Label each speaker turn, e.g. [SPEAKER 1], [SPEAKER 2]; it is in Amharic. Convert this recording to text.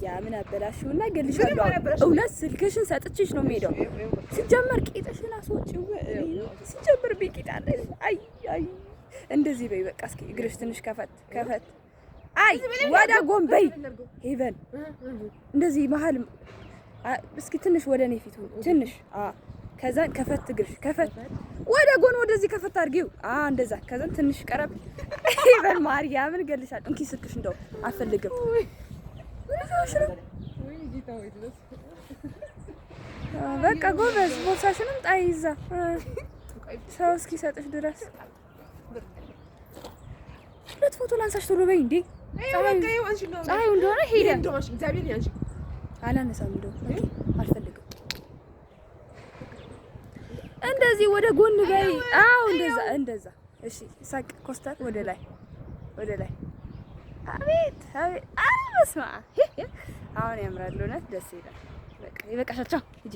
[SPEAKER 1] ማርያምን አበላሽውና ገልሻለሁ። እውነት ስልክሽን ሰጥቼሽ ነው የምሄደው። ሲጀመር ቂጥሽን አስወጪው። ሲጀመር ቢቂጣ አይ አይ እንደዚህ በይ በቃ። እስኪ እግርሽ ትንሽ ከፈት ከፈት። አይ ወደ ጎን በይ ሄቨን። እንደዚህ መሀል እስኪ ትንሽ ወደ እኔ ፊት ትንሽ ከዛን ከፈት እግርሽ ከፈት ወደ ጎን ወደዚህ ከፈት አድርጊው። እንደዛ ከዛን ትንሽ ቀረብ ሄቨን። ማርያምን እገልሻለሁ። እንኪ ስልክሽ እንደው አልፈልግም። በቃ ጎበዝ። ቦርሳሽንም ጣይ ይዛ ሰው እስኪሰጥሽ ድረስ 2 ፎቶ ላንሳሽ ቶሎ በይ እንዴ። ፀሐዩ እንደሆነ ሄደ። አላነሳም እንደው አልፈልግም። እንደዚህ ወደ ጎን በይ። እንደዛ እንደዛ። እሺ ሳቅ ኮስተር ወደ ላይ ወደ ላይ። አቤት አቤት። በስመ አብ አሁን ያምራል። እውነት ደስ ይላል። በቃ ይበቃሻል። ቻው ሂጂ።